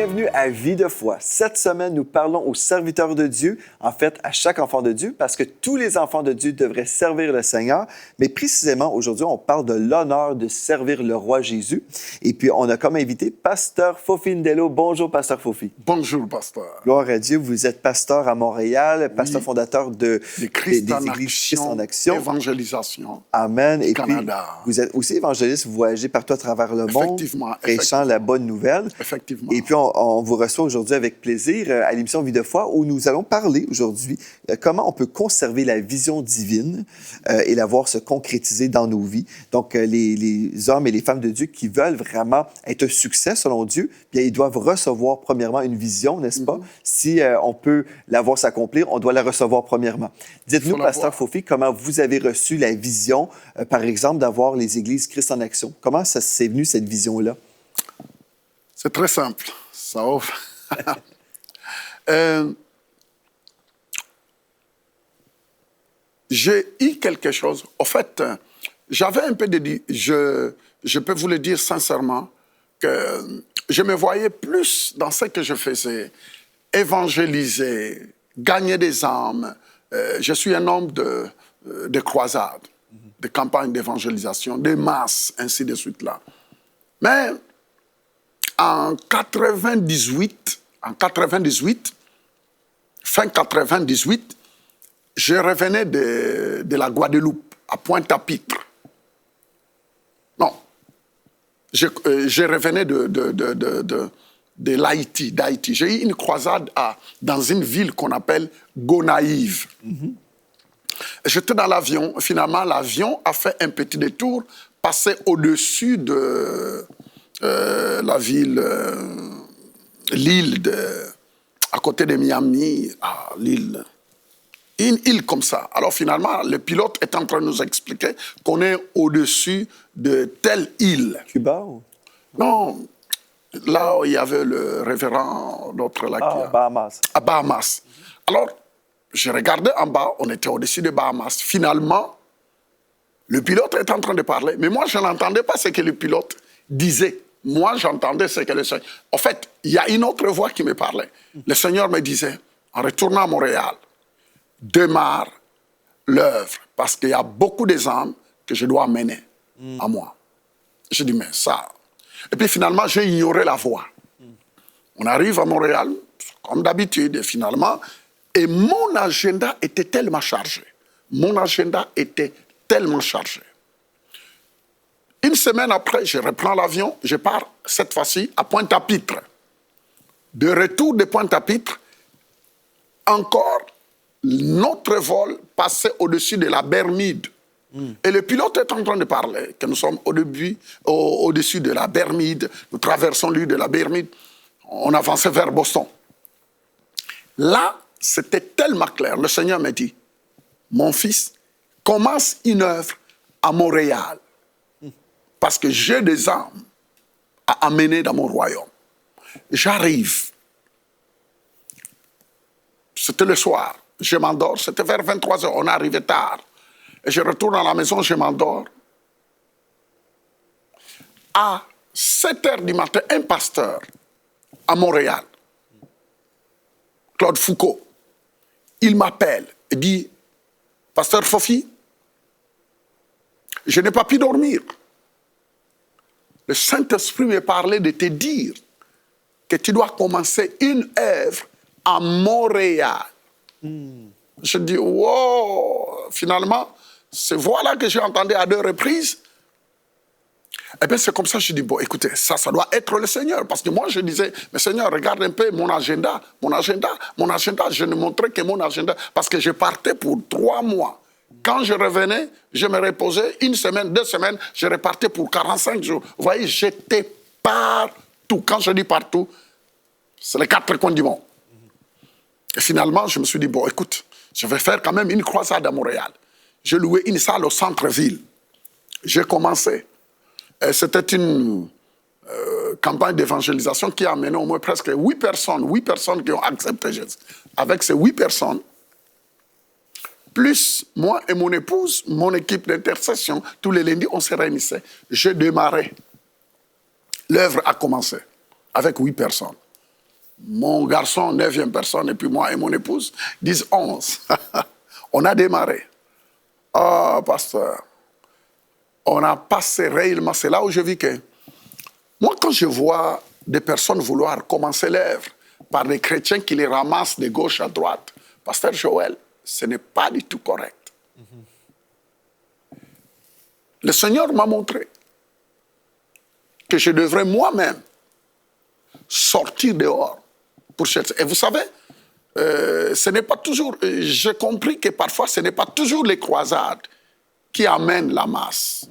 bienvenue à Vie de foi. Cette semaine, nous parlons aux serviteurs de Dieu, en fait, à chaque enfant de Dieu, parce que tous les enfants de Dieu devraient servir le Seigneur. Mais précisément, aujourd'hui, on parle de l'honneur de servir le roi Jésus. Et puis, on a comme invité Pasteur Fofi Ndelo. Bonjour, Pasteur Fofi. Bonjour, Pasteur. Gloire à Dieu. Vous êtes pasteur à Montréal, pasteur fondateur des églises Christ en Action. Évangélisation. Amen. Et Canada. puis, vous êtes aussi évangéliste, vous voyagez partout à travers le monde, prêchant la bonne nouvelle. Effectivement. Et puis, on vous reçoit aujourd'hui avec plaisir à l'émission Vie de foi où nous allons parler aujourd'hui comment on peut conserver la vision divine et la voir se concrétiser dans nos vies. Donc, les hommes et les femmes de Dieu qui veulent vraiment être un succès selon Dieu, bien, ils doivent recevoir premièrement une vision, n'est-ce pas? Si on peut la voir s'accomplir, on doit la recevoir premièrement. Dites-nous, Pasteur Fofi, comment vous avez reçu la vision, par exemple, d'avoir les églises Christ en Action? Comment ça s'est venu, cette vision-là? C'est très simple. Ça offre. J'ai eu quelque chose. En fait, j'avais un peu de... Je peux vous le dire sincèrement, que je me voyais plus dans ce que je faisais, évangéliser, gagner des âmes. Je suis un homme de croisade, de campagne d'évangélisation, de masses, ainsi de suite là. Mais en 98, fin 98, je revenais de la Guadeloupe, à Pointe-à-Pitre. Non, je revenais de l'Haïti, d'Haïti. J'ai eu une croisade dans une ville qu'on appelle Gonaïve. J'étais dans l'avion. Finalement, l'avion a fait un petit détour, passé au-dessus de la ville, l'île à côté de Miami, l'île. Une île comme ça. Alors finalement, le pilote est en train de nous expliquer qu'on est au-dessus de telle île. Cuba ou? Non, là où il y avait le révérend, l'autre là. Bahamas. À Bahamas. Alors, je regardais en bas, on était au-dessus de Bahamas. Finalement, le pilote est en train de parler, mais moi, je n'entendais pas ce que le pilote disait. Moi, j'entendais ce que le Seigneur... En fait, il y a une autre voix qui me parlait. Le Seigneur me disait, en retournant à Montréal, démarre l'œuvre, parce qu'il y a beaucoup d'âmes que je dois mener à moi. Je dis, mais ça... Et puis finalement, j'ai ignoré la voix. On arrive à Montréal, comme d'habitude, et finalement, et mon agenda était tellement chargé. Mon agenda était tellement chargé. Une semaine après, je reprends l'avion, je pars cette fois-ci à Pointe-à-Pitre. De retour de Pointe-à-Pitre, encore notre vol passait au-dessus de la Bermude. Et le pilote est en train de parler, que nous sommes au-dessus de la Bermude, nous traversons l'île de la Bermude, on avançait vers Boston. Là, c'était tellement clair. Le Seigneur m'a dit, mon fils, commence une œuvre à Montréal. Parce que j'ai des âmes à amener dans mon royaume. J'arrive. C'était le soir. Je m'endors. C'était vers 23 heures. On est arrivé tard. Et je retourne à la maison, je m'endors. À 7 heures du matin, un pasteur à Montréal, Claude Foucault, il m'appelle et dit, Pasteur Fofi, je n'ai pas pu dormir. Le Saint-Esprit me parlait de te dire que tu dois commencer une œuvre à Montréal. Je dis, wow, finalement, c'est voilà que j'ai entendu à 2 reprises. Eh bien, c'est comme ça que je dis, bon, écoutez, ça doit être le Seigneur. Parce que moi, je disais, mais Seigneur, regarde un peu mon agenda. Je ne montrais que mon agenda. Parce que je partais pour 3 mois. Quand je revenais, je me reposais 1 semaine, 2 semaines, je repartais pour 45 jours. Vous voyez, j'étais partout. Quand je dis partout, c'est les 4 coins du monde. Et finalement, je me suis dit, bon, écoute, je vais faire quand même une croisade à Montréal. J'ai loué une salle au centre-ville. J'ai commencé. C'était une campagne d'évangélisation qui a amené au moins presque 8 personnes qui ont accepté Jésus. Avec ces 8 personnes, plus moi et mon épouse, mon équipe d'intercession, tous les lundis, on se réunissait. Je démarrais. L'œuvre a commencé avec 8 personnes. mon garçon, 9e personne, et puis moi et mon épouse, disent 11. On a démarré. Oh, pasteur, on a passé réellement, c'est là où je vis que... Moi, quand je vois des personnes vouloir commencer l'œuvre par des chrétiens qui les ramassent de gauche à droite, pasteur Joël, ce n'est pas du tout correct. Le Seigneur m'a montré que je devrais moi-même sortir dehors pour chercher. Et vous savez, ce n'est pas toujours... J'ai compris que parfois, ce n'est pas toujours les croisades qui amènent la masse.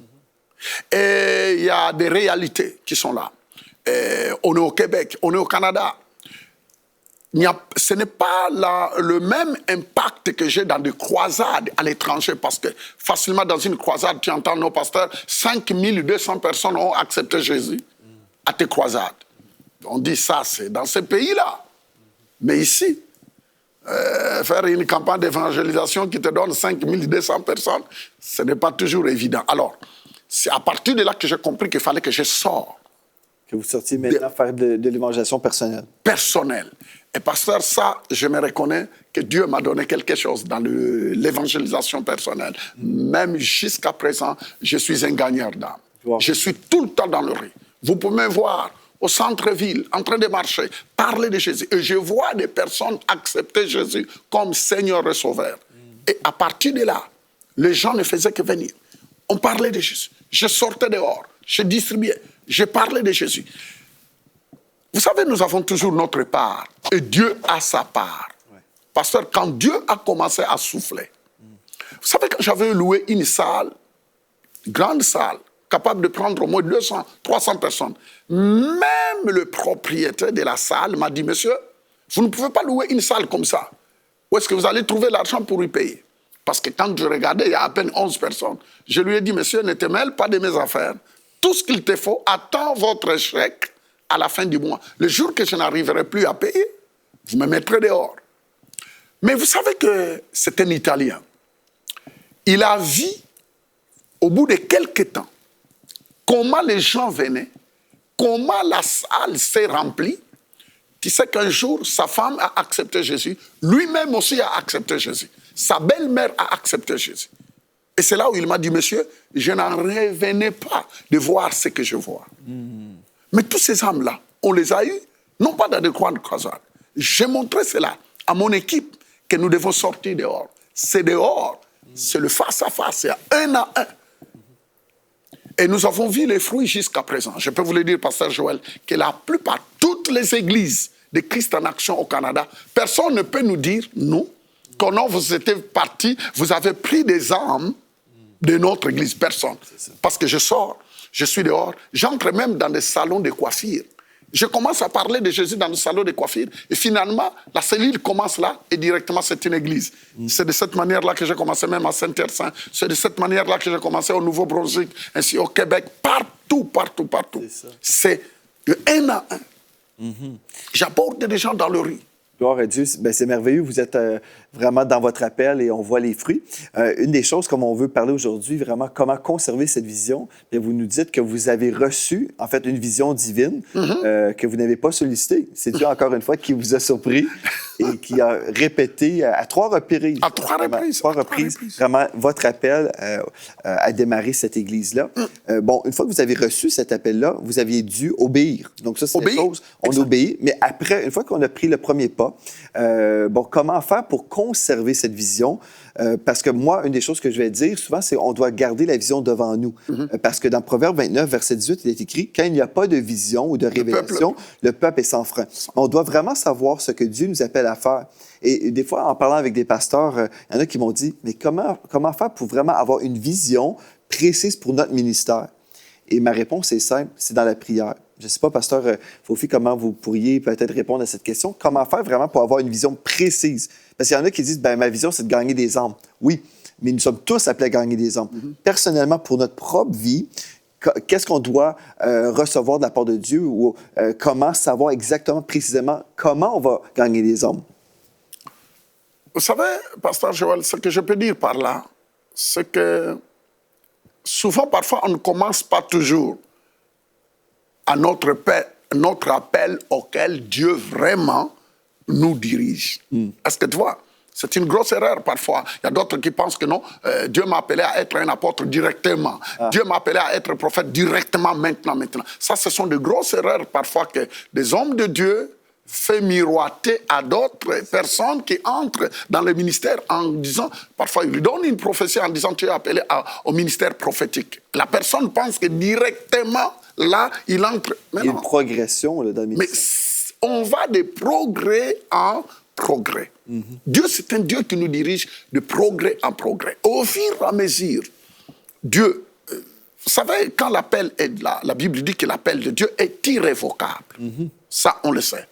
Et il y a des réalités qui sont là. On est au Québec, on est au Canada. Ce n'est pas le même impact que j'ai dans des croisades à l'étranger, parce que facilement dans une croisade, tu entends nos pasteurs, 5200 personnes ont accepté Jésus à tes croisades. On dit ça, c'est dans ces pays-là. Mais ici, faire une campagne d'évangélisation qui te donne 5200 personnes, ce n'est pas toujours évident. Alors, c'est à partir de là que j'ai compris qu'il fallait que je sorte. Que vous sortiez maintenant faire de l'évangélisation personnelle. Personnelle. Et pasteur, ça, je me reconnais que Dieu m'a donné quelque chose dans l'évangélisation personnelle. Même jusqu'à présent, je suis un gagneur d'âme. Wow. Je suis tout le temps dans le riz. Vous pouvez me voir au centre-ville, en train de marcher, parler de Jésus. Et je vois des personnes accepter Jésus comme Seigneur et Sauveur. Et à partir de là, les gens ne faisaient que venir. On parlait de Jésus. Je sortais dehors, je distribuais, je parlais de Jésus. Vous savez, nous avons toujours notre part et Dieu a sa part. Ouais. Pasteur, quand Dieu a commencé à souffler, vous savez, quand j'avais loué une salle, grande salle, capable de prendre au moins 200, 300 personnes, même le propriétaire de la salle m'a dit, monsieur, vous ne pouvez pas louer une salle comme ça. Où est-ce que vous allez trouver l'argent pour y payer? Parce que quand je regardais, il y a à peine 11 personnes. Je lui ai dit, monsieur, ne te mêle pas de mes affaires. Tout ce qu'il te faut, attends votre chèque à la fin du mois. Le jour que je n'arriverai plus à payer, vous me mettrez dehors. Mais vous savez que c'est un Italien. Il a vu, au bout de quelques temps, comment les gens venaient, comment la salle s'est remplie. Tu sais qu'un jour, sa femme a accepté Jésus. Lui-même aussi a accepté Jésus. Sa belle-mère a accepté Jésus. Et c'est là où il m'a dit, monsieur, je n'en revenais pas de voir ce que je vois. Mais tous ces hommes-là, on les a eus, non pas dans des grandes croisades. J'ai montré cela à mon équipe, que nous devons sortir dehors. C'est dehors, c'est le face-à-face, c'est un à un. Et nous avons vu les fruits jusqu'à présent. Je peux vous le dire, pasteur Joël, que la plupart, toutes les églises de Christ en action au Canada, personne ne peut nous dire, nous, quand vous étiez partis, vous avez pris des âmes de notre église. Personne. Parce que je sors, je suis dehors, j'entre même dans des salons de coiffure. Je commence à parler de Jésus dans le salon de coiffure et finalement, la cellule commence là et directement c'est une église. C'est de cette manière-là que j'ai commencé même à Saint-Hyacinthe. C'est de cette manière-là que j'ai commencé au Nouveau-Brunswick, ainsi au Québec, partout, partout, partout. C'est de un à un. J'apporte des gens dans le riz. Gloire à Dieu, ben, c'est merveilleux, vous êtes vraiment dans votre appel et on voit les fruits. Une des choses, comme on veut parler aujourd'hui, vraiment comment conserver cette vision, bien, vous nous dites que vous avez reçu, en fait, une vision divine que vous n'avez pas sollicitée. C'est Dieu, encore une fois, qui vous a surpris et qui a répété à 3 reprises. À 3 reprises. 3 reprises, vraiment, votre appel à démarrer cette Église-là. Bon, une fois que vous avez reçu cet appel-là, vous aviez dû obéir. Donc ça, c'est une chose, on obéit. Mais après, une fois qu'on a pris le premier pas, bon, comment faire pour conserver cette vision? Parce que moi, une des choses que je vais dire souvent, c'est qu'on doit garder la vision devant nous. Parce que dans Proverbe 29, verset 18, il est écrit « Quand il n'y a pas de vision ou de révélation, le peuple est sans frein. » On doit vraiment savoir ce que Dieu nous appelle à faire. Et des fois, en parlant avec des pasteurs, il y en a qui m'ont dit « Mais comment faire pour vraiment avoir une vision précise pour notre ministère? » Et ma réponse est simple, c'est dans la prière. Je ne sais pas, pasteur Fofi, comment vous pourriez peut-être répondre à cette question. Comment faire vraiment pour avoir une vision précise? Parce qu'il y en a qui disent, ben ma vision, c'est de gagner des âmes. Oui, mais nous sommes tous appelés à gagner des âmes. Personnellement, pour notre propre vie, qu'est-ce qu'on doit recevoir de la part de Dieu ou comment savoir exactement, précisément, comment on va gagner des âmes? Vous savez, pasteur Joël, ce que je peux dire par là, c'est que souvent, parfois, on ne commence pas toujours à notre paix notre appel auquel Dieu vraiment nous dirige. Est-ce que tu vois? C'est une grosse erreur parfois. Il y a d'autres qui pensent que non, Dieu m'a appelé à être un apôtre directement. Dieu m'a appelé à être prophète directement, maintenant. Ça, ce sont de grosses erreurs parfois que des hommes de Dieu font miroiter à d'autres personnes qui entrent dans le ministère en disant, parfois ils lui donnent une prophétie en disant tu es appelé au ministère prophétique. La personne pense que directement, là, il entre. Il y a une progression là, dans le Mais ministère. on va de progrès en progrès. Dieu, c'est un Dieu qui nous dirige de progrès en progrès. Au fur et à mesure, Dieu, vous savez, quand l'appel est là, la Bible dit que l'appel de Dieu est irrévocable. Ça, on le sait.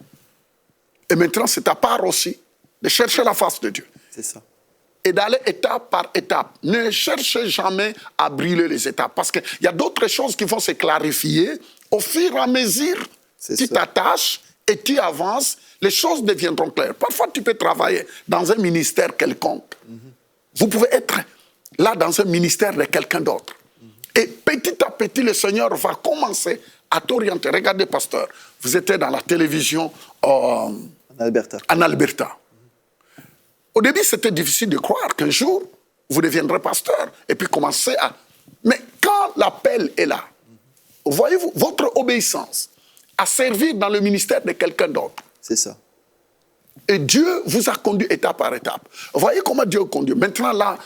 Et maintenant, c'est ta part aussi de chercher la face de Dieu. C'est ça. Et d'aller étape par étape. Ne cherchez jamais à brûler les étapes. Parce qu'il y a d'autres choses qui vont se clarifier. Au fur et à mesure, tu t'attaches et tu avances, les choses deviendront claires. Parfois, tu peux travailler dans un ministère quelconque. Vous pouvez être là dans un ministère de quelqu'un d'autre. Et petit à petit, le Seigneur va commencer à t'orienter. Regardez, pasteur, vous étiez dans la télévision en Alberta. Au début, c'était difficile de croire qu'un jour, vous deviendrez pasteur. Et puis commencer à... Mais quand l'appel est là, voyez-vous, votre obéissance à servir dans le ministère de quelqu'un d'autre. C'est ça. Et Dieu vous a conduit étape par étape. Voyez comment Dieu conduit. Maintenant, là,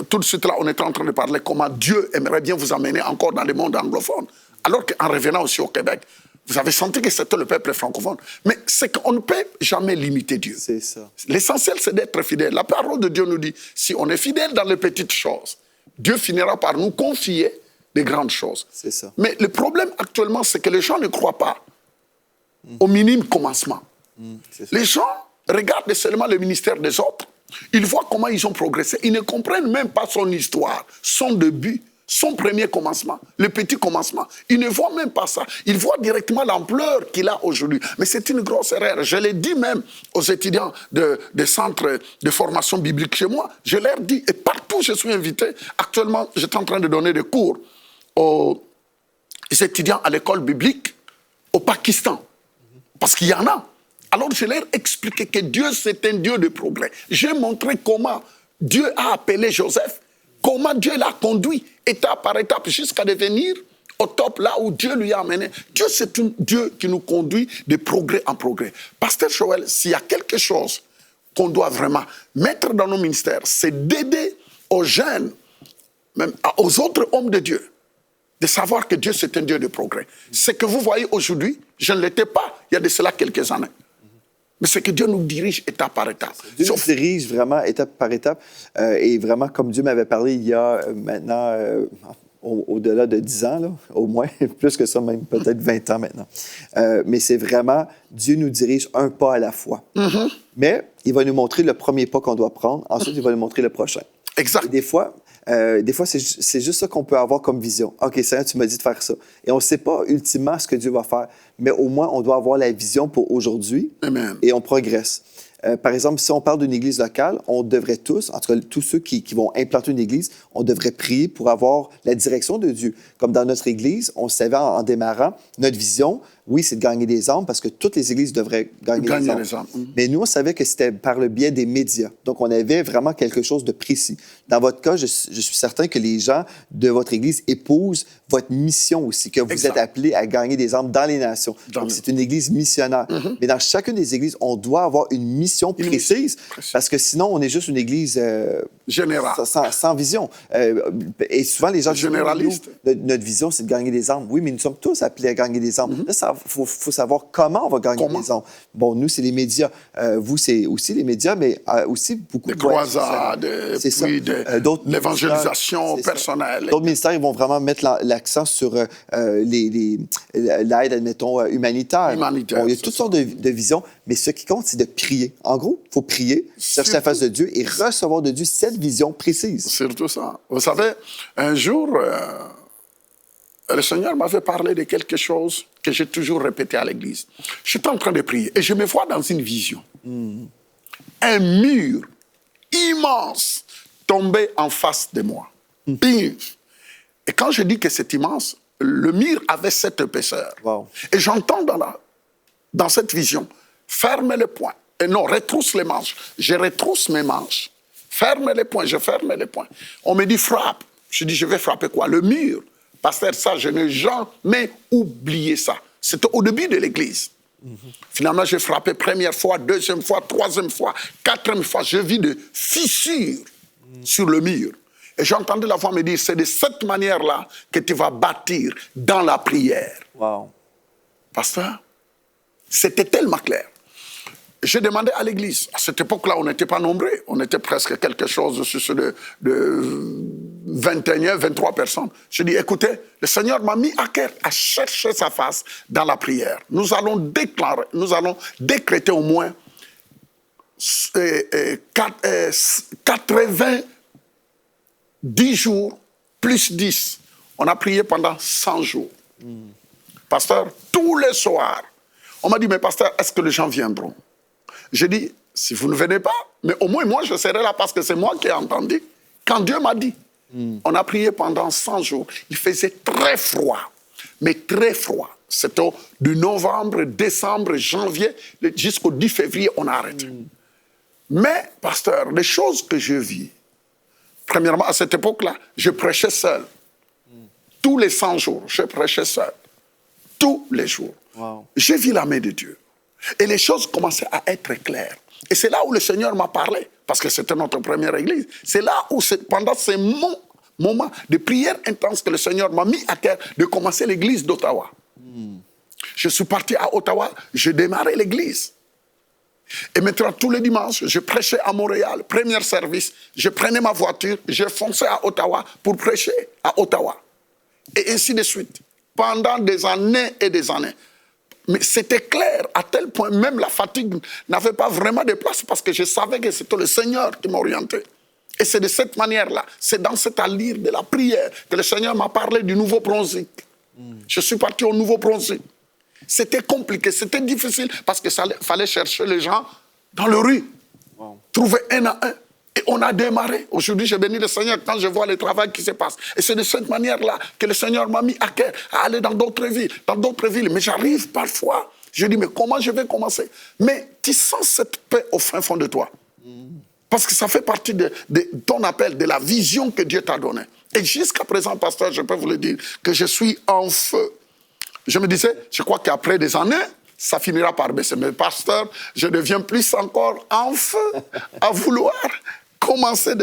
tout de suite, là, on est en train de parler comment Dieu aimerait bien vous amener encore dans le monde anglophone. Alors qu'en revenant aussi au Québec, vous avez senti que c'était le peuple francophone. Mais c'est qu'on ne peut jamais limiter Dieu. C'est ça. L'essentiel, c'est d'être fidèle. La parole de Dieu nous dit, si on est fidèle dans les petites choses, Dieu finira par nous confier des grandes choses. C'est ça. Mais le problème actuellement, c'est que les gens ne croient pas au minime commencement. Les gens regardent seulement le ministère des autres. Ils voient comment ils ont progressé. Ils ne comprennent même pas son histoire, son début, son premier commencement, le petit commencement. Ils ne voient même pas ça. Ils voient directement l'ampleur qu'il a aujourd'hui. Mais c'est une grosse erreur. Je l'ai dit même aux étudiants des centres de formation biblique chez moi. Je leur dis, et partout où je suis invité, actuellement, j'étais en train de donner des cours aux étudiants à l'école biblique au Pakistan. Parce qu'il y en a. Alors je leur expliquais que Dieu, c'est un Dieu de progrès. J'ai montré comment Dieu a appelé Joseph, comment Dieu l'a conduit étape par étape jusqu'à devenir au top là où Dieu lui a amené. Dieu, c'est un Dieu qui nous conduit de progrès en progrès. Pasteur Joël, s'il y a quelque chose qu'on doit vraiment mettre dans nos ministères, c'est d'aider aux jeunes, même aux autres hommes de Dieu, de savoir que Dieu, c'est un Dieu de progrès. Ce que vous voyez aujourd'hui, je ne l'étais pas il y a de cela quelques années. Mais c'est que Dieu nous dirige étape par étape. Dieu nous dirige vraiment étape par étape. Et vraiment, comme Dieu m'avait parlé il y a maintenant au-delà de 10 ans, là, au moins, plus que ça, même peut-être 20 ans maintenant. Mais c'est vraiment, Dieu nous dirige un pas à la fois. Mais il va nous montrer le premier pas qu'on doit prendre. Ensuite, il va nous montrer le prochain. Exact. Et des fois, c'est juste ça qu'on peut avoir comme vision. OK, Seigneur, tu m'as dit de faire ça. Et on ne sait pas ultimement ce que Dieu va faire, mais au moins, on doit avoir la vision pour aujourd'hui. Amen. Et on progresse. Par exemple, si on parle d'une église locale, on devrait tous, en tout cas tous ceux qui vont implanter une église, on devrait prier pour avoir la direction de Dieu. Comme dans notre église, on savait en démarrant, notre vision, oui, c'est de gagner des âmes parce que toutes les églises devraient gagner des âmes. Mais nous, on savait que c'était par le biais des médias. Donc, on avait vraiment quelque chose de précis. Dans votre cas, je suis certain que les gens de votre église épousent votre mission aussi, que vous êtes appelés à gagner des âmes dans les nations. Donc, c'est une église missionnaire. Mais dans chacune des églises, on doit avoir une mission précise parce que sinon, on est juste une église générale, sans vision. Et souvent, les gens disent, généraliste. Notre vision, c'est de gagner des âmes. Oui, mais nous sommes tous appelés à gagner des âmes. Là, il faut savoir comment on va gagner des âmes. Bon, nous, c'est les médias. Vous, c'est aussi les médias, mais aussi beaucoup de croisades, puis de l'évangélisation personnelle. D'autres ministères, ils vont vraiment mettre l'accent sur l'aide, admettons, humanitaire. Bon, il y a toutes sortes de visions, mais ce qui compte, c'est de prier. En gros, il faut prier, chercher la face de Dieu et recevoir de Dieu cette vision précise. Surtout ça. Vous savez, un jour, le Seigneur m'avait parlé de quelque chose que j'ai toujours répété à l'église. Je suis en train de prier et je me vois dans une vision. Un mur immense tombé en face de moi. Pire. Et quand je dis que c'est immense, le mur avait cette épaisseur. Wow. Et j'entends dans dans cette vision, ferme les poings. Et non, retrousse les manches. Je retrousse mes manches. Ferme les poings, je ferme les poings. On me dit frappe. Je dis, je vais frapper quoi? Le mur. Pasteur, ça, je n'ai jamais oublié ça. C'était au début de l'église. Finalement, j'ai frappé première fois, deuxième fois, troisième fois, quatrième fois. Je vis de fissures sur le mur. Et j'entendais la voix me dire, c'est de cette manière-là que tu vas bâtir dans la prière. Wow. Pasteur, c'était tellement clair. J'ai demandé à l'église. À cette époque-là, on n'était pas nombreux. On était presque quelque chose de 21, 23 personnes. Je dis, écoutez, le Seigneur m'a mis à cœur à chercher sa face dans la prière. Nous allons décréter au moins 90 jours plus 10. On a prié pendant 100 jours. Pasteur, tous les soirs, on m'a dit, mais pasteur, est-ce que les gens viendront? J'ai dit, si vous ne venez pas, mais au moins moi je serai là parce que c'est moi qui ai entendu. Quand Dieu m'a dit, on a prié pendant 100 jours. Il faisait très froid, mais très froid. C'était de novembre, décembre, janvier, jusqu'au 10 février, on a arrêté. Mais, pasteur, les choses que je vis, premièrement, à cette époque-là, je prêchais seul. Tous les 100 jours, je prêchais seul. Tous les jours. Wow. J'ai vu la main de Dieu. Et les choses commençaient à être claires. Et c'est là où le Seigneur m'a parlé, parce que c'était notre première église. C'est là où, pendant ces moments de prière intense, que le Seigneur m'a mis à cœur de commencer l'église d'Ottawa. Je suis parti à Ottawa, j'ai démarré l'église. Et maintenant, tous les dimanches, je prêchais à Montréal, premier service. Je prenais ma voiture, je fonçais à Ottawa pour prêcher à Ottawa. Et ainsi de suite. Pendant des années et des années. Mais c'était clair, à tel point, même la fatigue n'avait pas vraiment de place parce que je savais que c'était le Seigneur qui m'orientait. Et c'est de cette manière-là, c'est dans cette allure de la prière que le Seigneur m'a parlé du Nouveau-Brunswick. Je suis parti au Nouveau-Brunswick. C'était compliqué, c'était difficile parce qu'il fallait chercher les gens dans le rue, trouver un à un. Et on a démarré. Aujourd'hui, j'ai béni le Seigneur quand je vois le travail qui se passe. Et c'est de cette manière-là que le Seigneur m'a mis à cœur à aller dans d'autres villes. Mais j'arrive parfois, je dis, mais comment je vais commencer? Mais tu sens cette paix au fin fond de toi. Parce que ça fait partie de ton appel, de la vision que Dieu t'a donnée. Et jusqu'à présent, pasteur, je peux vous le dire, que je suis en feu. Je me disais, je crois qu'après des années, ça finira par baisser. Mais pasteur, je deviens plus encore en feu à vouloir commencer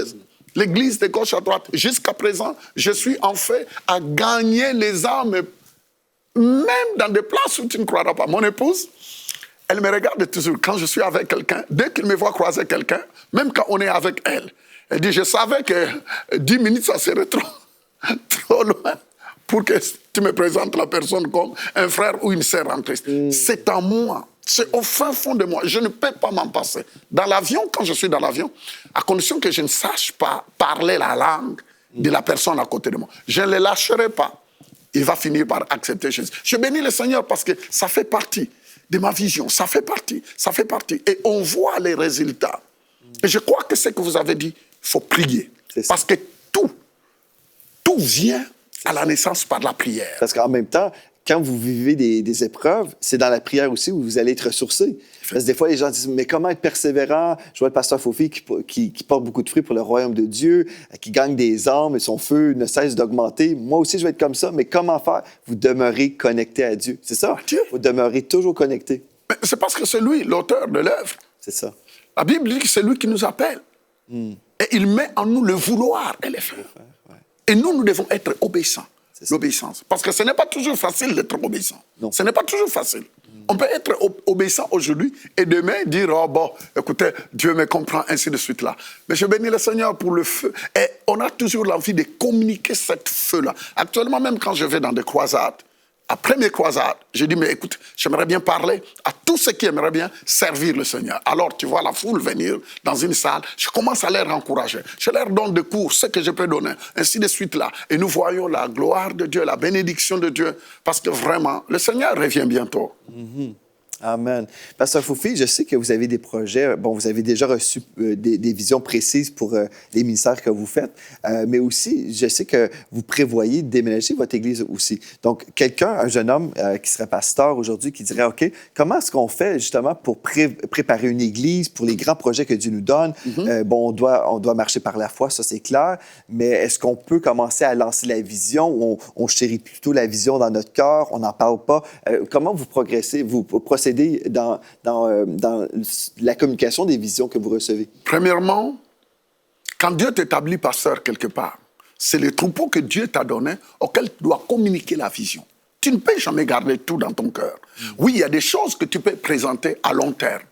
l'église de gauche à droite. Jusqu'à présent, je suis en feu à gagner les âmes, même dans des places où tu ne croiras pas. Mon épouse, elle me regarde toujours. Quand je suis avec quelqu'un, dès qu'il me voit croiser quelqu'un, même quand on est avec elle, elle dit, je savais que 10 minutes, ça serait trop loin pour que tu me présentes la personne comme un frère ou une sœur en Christ. C'est en moi. C'est au fin fond de moi. Je ne peux pas m'en passer. Dans l'avion, quand je suis dans l'avion, à condition que je ne sache pas parler la langue de la personne à côté de moi, je ne le lâcherai pas. Il va finir par accepter Jésus. Je bénis le Seigneur parce que ça fait partie de ma vision. Ça fait partie. Et on voit les résultats. Et je crois que ce que vous avez dit, il faut prier. Parce que tout vient à la naissance par la prière. Parce qu'en même temps, quand vous vivez des épreuves, c'est dans la prière aussi où vous allez être ressourcé. Parce que des fois, les gens disent, mais comment être persévérant? Je vois le pasteur Fofi qui porte beaucoup de fruits pour le royaume de Dieu, qui gagne des âmes et son feu ne cesse d'augmenter. Moi aussi, je vais être comme ça. Mais comment faire? Vous demeurez connecté à Dieu. C'est ça? Vous demeurez toujours connecté. Mais c'est parce que c'est lui, l'auteur de l'œuvre. C'est ça. La Bible dit que c'est lui qui nous appelle. Et il met en nous le vouloir et le faire. Et nous devons être obéissants. L'obéissance. Parce que ce n'est pas toujours facile d'être obéissant. Non. Ce n'est pas toujours facile. On peut être obéissant aujourd'hui et demain dire, oh bon, écoutez, Dieu me comprend, ainsi de suite là. Mais je bénis le Seigneur pour le feu. Et on a toujours l'envie de communiquer cette feu-là. Actuellement, même quand je vais dans des croisades, après mes croisades, je dis, mais écoute, j'aimerais bien parler à tous ceux qui aimeraient bien servir le Seigneur. Alors, tu vois la foule venir dans une salle, je commence à les encourager. Je leur donne des cours, ce que je peux donner, ainsi de suite là. Et nous voyons la gloire de Dieu, la bénédiction de Dieu, parce que vraiment, le Seigneur revient bientôt. Amen. Pasteur Foufi, je sais que vous avez des projets. Bon, vous avez déjà reçu des visions précises pour les ministères que vous faites, mais aussi, je sais que vous prévoyez de déménager votre église aussi. Donc, un jeune homme qui serait pasteur aujourd'hui, qui dirait, OK, comment est-ce qu'on fait justement pour préparer une église pour les grands projets que Dieu nous donne? Bon, on doit marcher par la foi, ça c'est clair, mais est-ce qu'on peut commencer à lancer la vision ou on chérit plutôt la vision dans notre cœur, on n'en parle pas? Comment vous progressez, vous procédez dans la communication des visions que vous recevez? Premièrement, quand Dieu t'établit pasteur quelque part, c'est le troupeau que Dieu t'a donné auquel tu dois communiquer la vision. Tu ne peux jamais garder tout dans ton cœur. Oui, il y a des choses que tu peux présenter à long terme,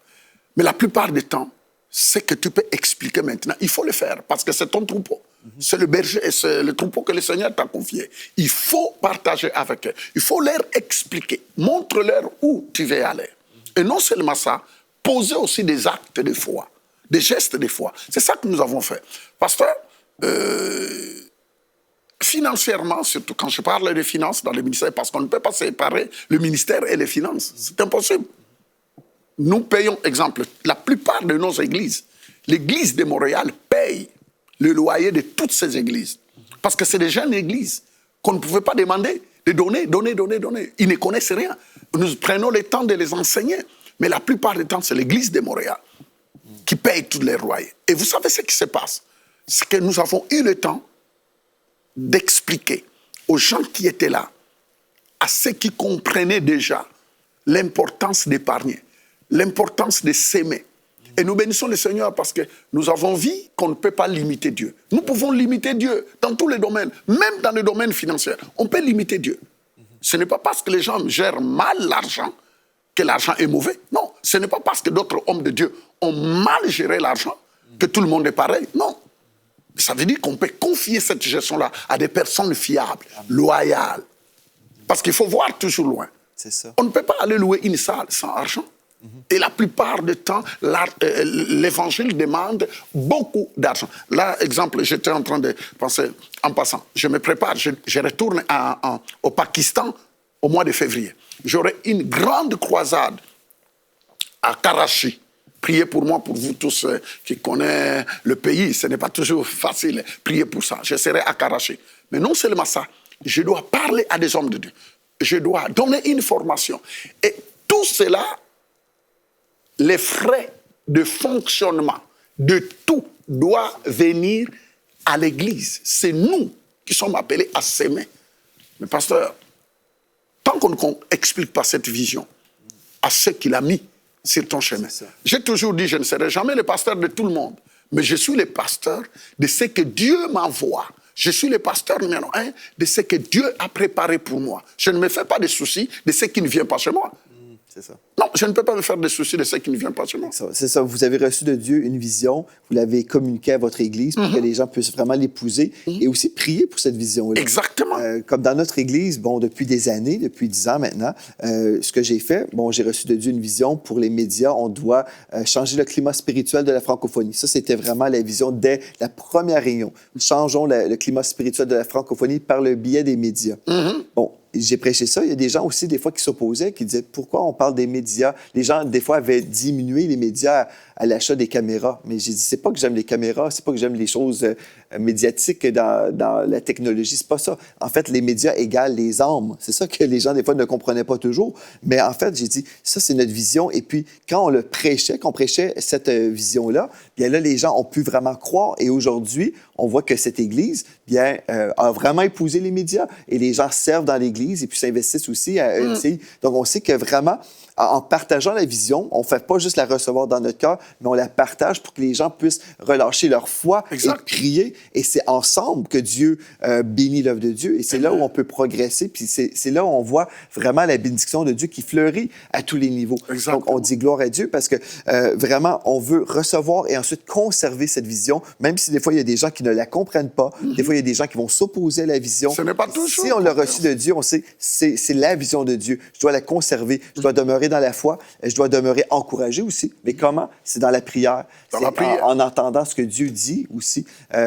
mais la plupart du temps, c'est que tu peux expliquer maintenant. Il faut le faire parce que c'est ton troupeau. C'est le berger et c'est le troupeau que le Seigneur t'a confié. Il faut partager avec eux. Il faut leur expliquer. Montre-leur où tu veux aller. Et non seulement ça, poser aussi des actes de foi, des gestes de foi. C'est ça que nous avons fait. Pasteur, financièrement, surtout quand je parle des finances dans le ministère, parce qu'on ne peut pas séparer le ministère et les finances. C'est impossible. Nous payons, exemple, la plupart de nos églises, l'église de Montréal paye le loyer de toutes ces églises. Parce que c'est des jeunes églises qu'on ne pouvait pas demander de donner. Ils ne connaissent rien. Nous prenons le temps de les enseigner. Mais la plupart du temps, c'est l'église de Montréal qui paye tous les loyers. Et vous savez ce qui se passe? C'est que nous avons eu le temps d'expliquer aux gens qui étaient là, à ceux qui comprenaient déjà l'importance d'épargner, l'importance de s'aimer. Et nous bénissons le Seigneur parce que nous avons vu qu'on ne peut pas limiter Dieu. Nous pouvons limiter Dieu dans tous les domaines, même dans le domaine financier. On peut limiter Dieu. Ce n'est pas parce que les gens gèrent mal l'argent que l'argent est mauvais. Non, ce n'est pas parce que d'autres hommes de Dieu ont mal géré l'argent que tout le monde est pareil. Non. Ça veut dire qu'on peut confier cette gestion-là à des personnes fiables, loyales. Parce qu'il faut voir toujours loin. C'est ça. On ne peut pas aller louer une salle sans argent. Et la plupart du temps, l'évangile demande beaucoup d'argent. Là, exemple, j'étais en train de penser, en passant, je me prépare, je retourne au Pakistan au mois de février. J'aurai une grande croisade à Karachi. Priez pour moi, pour vous tous qui connaissez le pays. Ce n'est pas toujours facile. Priez pour ça. Je serai à Karachi. Mais non seulement ça, je dois parler à des hommes de Dieu. Je dois donner une formation. Et tout cela, les frais de fonctionnement de tout doit venir à l'Église. C'est nous qui sommes appelés à s'aimer. Mais pasteur, tant qu'on n'explique pas cette vision à ceux qu'il a mis sur ton chemin, j'ai toujours dit, je ne serai jamais le pasteur de tout le monde, mais je suis le pasteur de ce que Dieu m'envoie. Je suis le pasteur numéro 1 de ce que Dieu a préparé pour moi. Je ne me fais pas de soucis de ce qui ne vient pas chez moi. C'est ça. Non, je ne peux pas me faire des soucis de ce qui ne vient pas chez moi. C'est ça. Vous avez reçu de Dieu une vision, vous l'avez communiquée à votre Église pour que les gens puissent vraiment l'épouser et aussi prier pour cette vision-là. Exactement. Comme dans notre Église, bon, depuis des années, depuis 10 ans maintenant, ce que j'ai fait, bon, j'ai reçu de Dieu une vision pour les médias. On doit changer le climat spirituel de la francophonie. Ça, c'était vraiment la vision dès la première réunion. Changeons le climat spirituel de la francophonie par le biais des médias. Bon, j'ai prêché ça. Il y a des gens aussi, des fois, qui s'opposaient, qui disaient pourquoi on parle des médias. Les gens, des fois, avaient diminué les médias à l'achat des caméras. Mais j'ai dit, c'est pas que j'aime les caméras, c'est pas que j'aime les choses médiatiques dans la technologie. C'est pas ça. En fait, les médias égalent les âmes. C'est ça que les gens, des fois, ne comprenaient pas toujours. Mais en fait, j'ai dit, ça, c'est notre vision. Et puis, quand on prêchait cette vision-là, bien là, les gens ont pu vraiment croire. Et aujourd'hui, on voit que cette Église, bien, a vraiment épousé les médias. Et les gens servent dans l'Église et puis s'investissent aussi à ENCI. Donc, on sait que vraiment, en partageant la vision, on ne fait pas juste la recevoir dans notre cœur, mais on la partage pour que les gens puissent relâcher leur foi et prier. Et c'est ensemble que Dieu bénit l'œuvre de Dieu. Et c'est là où on peut progresser. Puis c'est là où on voit vraiment la bénédiction de Dieu qui fleurit à tous les niveaux. Exactement. Donc, on dit gloire à Dieu parce que vraiment, on veut recevoir et ensuite conserver cette vision, même si des fois, il y a des gens qui ne la comprennent pas. Des fois, il y a des gens qui vont s'opposer à la vision. Ce n'est pas toujours. Si on l'a reçu de Dieu, on sait c'est la vision de Dieu. Je dois la conserver. Je dois demeurer demeurer dans la foi, je dois demeurer encouragé aussi. Mais comment? C'est dans la prière. Dans la prière. En entendant ce que Dieu dit aussi.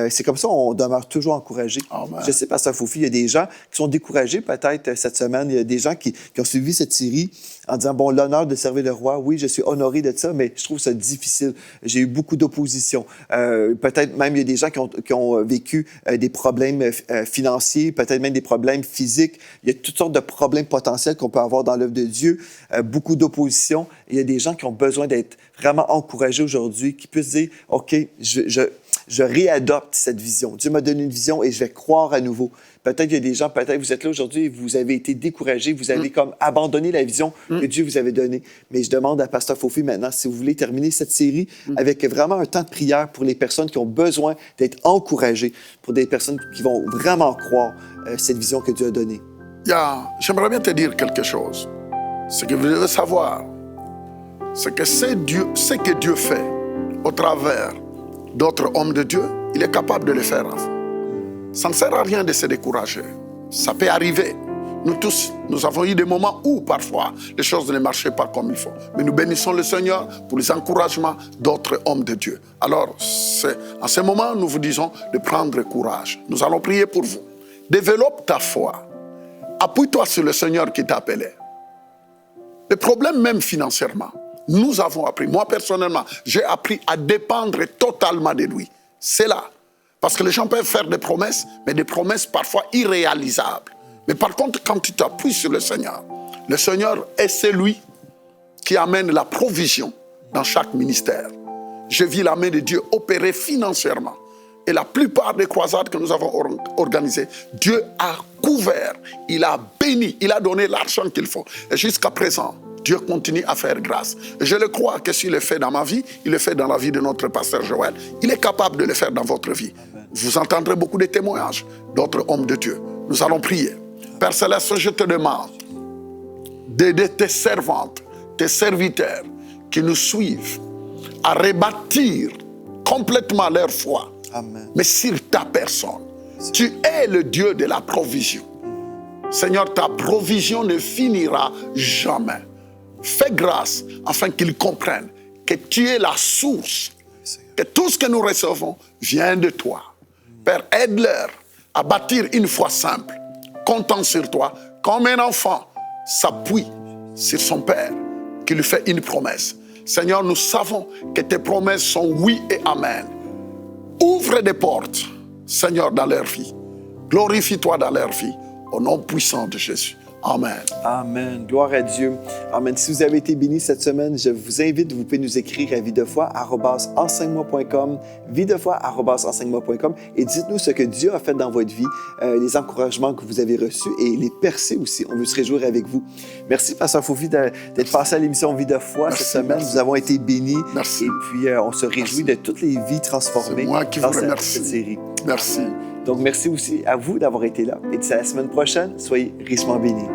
C'est comme ça on demeure toujours encouragé. Amen. Je sais, Pasteur Fofi, il y a des gens qui sont découragés peut-être cette semaine. Il y a des gens qui ont suivi cette série en disant, bon, l'honneur de servir le roi, oui, je suis honoré de ça, mais je trouve ça difficile. J'ai eu beaucoup d'opposition. Peut-être même, il y a des gens qui ont vécu des problèmes financiers, peut-être même des problèmes physiques. Il y a toutes sortes de problèmes potentiels qu'on peut avoir dans l'œuvre de Dieu. Beaucoup d'opposition. Il y a des gens qui ont besoin d'être vraiment encouragés aujourd'hui, qui puissent dire, OK, je réadopte cette vision. Dieu m'a donné une vision et je vais croire à nouveau. Peut-être qu'il y a des gens, peut-être vous êtes là aujourd'hui et vous avez été découragés, vous avez comme abandonné la vision que Dieu vous avait donnée. Mais je demande à Pasteur Fofi maintenant, si vous voulez terminer cette série avec vraiment un temps de prière pour les personnes qui ont besoin d'être encouragées, pour des personnes qui vont vraiment croire cette vision que Dieu a donnée. J'aimerais bien te dire quelque chose. Ce que vous devez savoir, c'est que ce que Dieu fait au travers d'autres hommes de Dieu, il est capable de le faire. Ça ne sert à rien de se décourager. Ça peut arriver. Nous tous, nous avons eu des moments où, parfois, les choses ne marchaient pas comme il faut. Mais nous bénissons le Seigneur pour les encouragements d'autres hommes de Dieu. Alors, en ce moment, nous vous disons de prendre courage. Nous allons prier pour vous. Développe ta foi. Appuie-toi sur le Seigneur qui t'a appelé. Le problème même financièrement, nous avons appris, moi personnellement, j'ai appris à dépendre totalement de lui. C'est là. Parce que les gens peuvent faire des promesses, mais des promesses parfois irréalisables. Mais par contre, quand tu t'appuies sur le Seigneur est celui qui amène la provision dans chaque ministère. Je vis la main de Dieu opérer financièrement. Et la plupart des croisades que nous avons organisées, Dieu a couvert, il a béni, il a donné l'argent qu'il faut. Et jusqu'à présent, Dieu continue à faire grâce. Et je le crois que s'il le fait dans ma vie, il le fait dans la vie de notre pasteur Joël. Il est capable de le faire dans votre vie. Vous entendrez beaucoup de témoignages d'autres hommes de Dieu. Nous allons prier. Père Céleste, je te demande d'aider tes servantes, tes serviteurs qui nous suivent à rebâtir complètement leur foi. Amen. Mais sur ta personne. Tu es le Dieu de la provision. Seigneur, ta provision ne finira jamais. Fais grâce afin qu'ils comprennent que tu es la source, que tout ce que nous recevons vient de toi. Père, aide-leur à bâtir une foi simple, comptant sur toi, comme un enfant s'appuie sur son Père qui lui fait une promesse. Seigneur, nous savons que tes promesses sont oui et amen. Ouvre des portes, Seigneur, dans leur vie. Glorifie-toi dans leur vie, au nom puissant de Jésus. Amen. Amen. Gloire à Dieu. Amen. Si vous avez été bénis cette semaine, je vous invite, vous pouvez nous écrire à videfoi@enseigne-moi.com, videfoi@enseigne-moi.com, et dites-nous ce que Dieu a fait dans votre vie, les encouragements que vous avez reçus et les percées aussi. On veut se réjouir avec vous. Merci, Pasteur Fofi, d'être passé à l'émission Vie de foi cette semaine. Nous avons été bénis. Merci. Et puis, on se réjouit de toutes les vies transformées C'est moi qui vous dans remercie. cette série. Merci. Donc, merci aussi à vous d'avoir été là. Et d'ici à la semaine prochaine, soyez richement bénis.